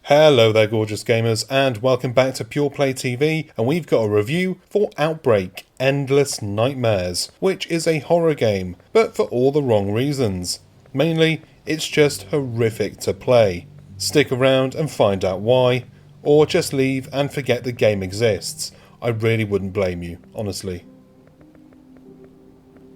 Hello there gorgeous gamers and welcome back to Pure Play TV, and we've got a review for Outbreak Endless Nightmares, which is a horror game, but for all the wrong reasons. Mainly, it's just horrific to play. Stick around and find out why, or just leave and forget the game exists. I really wouldn't blame you, honestly.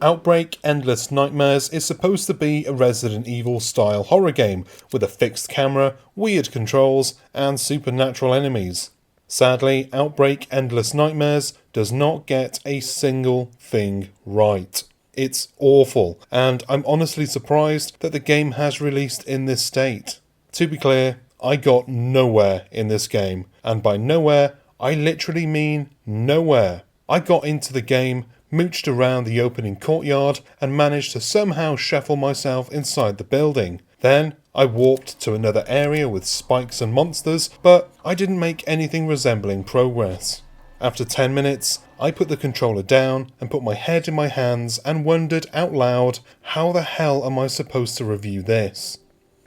Outbreak Endless Nightmares is supposed to be a Resident Evil style horror game with a fixed camera, weird controls, and supernatural enemies. Sadly, Outbreak Endless Nightmares does not get a single thing right. It's awful, and I'm honestly surprised that the game has released in this state. To be clear, I got nowhere in this game, and by nowhere, I literally mean nowhere. I got into the game, mooched around the opening courtyard, and managed to somehow shuffle myself inside the building. Then I walked to another area with spikes and monsters, but I didn't make anything resembling progress. After 10 minutes, I put the controller down and put my head in my hands and wondered out loud, how the hell am I supposed to review this?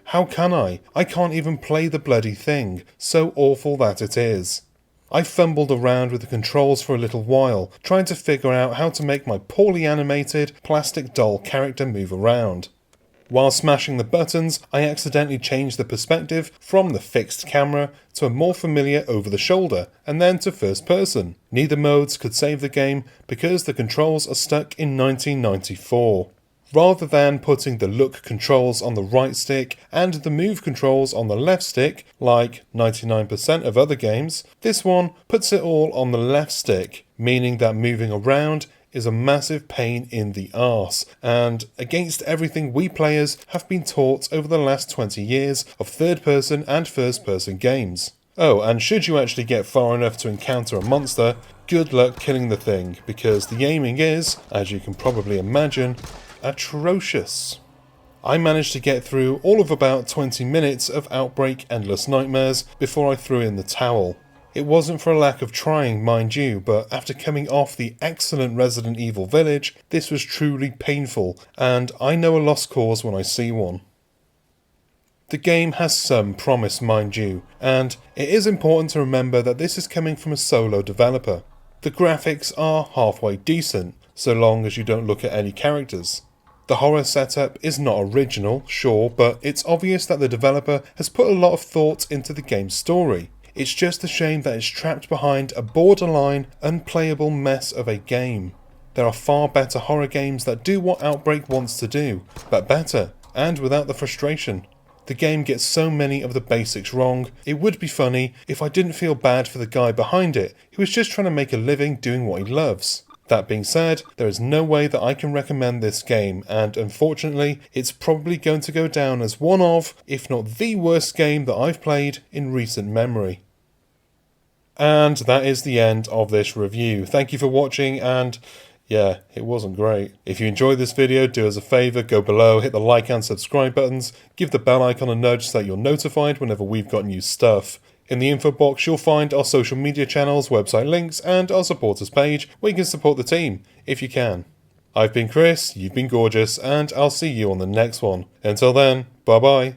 How can I? I can't even play the bloody thing, so awful that it is. I fumbled around with the controls for a little while, trying to figure out how to make my poorly animated plastic doll character move around. While smashing the buttons, I accidentally changed the perspective from the fixed camera to a more familiar over the shoulder, and then to first person. Neither modes could save the game because the controls are stuck in 1994. Rather than putting the look controls on the right stick and the move controls on the left stick, like 99% of other games, this one puts it all on the left stick, meaning that moving around is a massive pain in the arse, and against everything we players have been taught over the last 20 years of third-person and first-person games. Oh, and should you actually get far enough to encounter a monster, good luck killing the thing, because the aiming is, as you can probably imagine, atrocious. I managed to get through all of about 20 minutes of Outbreak Endless Nightmares before I threw in the towel. It wasn't for a lack of trying, mind you, but after coming off the excellent Resident Evil Village, this was truly painful, and I know a lost cause when I see one. The game has some promise, mind you, and it is important to remember that this is coming from a solo developer. The graphics are halfway decent, so long as you don't look at any characters. The horror setup is not original, sure, but it's obvious that the developer has put a lot of thought into the game's story. It's just a shame that it's trapped behind a borderline, unplayable mess of a game. There are far better horror games that do what Outbreak wants to do, but better, and without the frustration. The game gets so many of the basics wrong. It would be funny if I didn't feel bad for the guy behind it, who was just trying to make a living doing what he loves. That being said, there is no way that I can recommend this game, and unfortunately, it's probably going to go down as one of, if not the worst game that I've played in recent memory. And that is the end of this review. Thank you for watching, and yeah, it wasn't great. If you enjoyed this video, do us a favour, go below, hit the like and subscribe buttons, give the bell icon a nudge so that you're notified whenever we've got new stuff. In the info box you'll find our social media channels, website links, and our supporters page where you can support the team, if you can. I've been Chris, you've been gorgeous, and I'll see you on the next one. Until then, bye bye.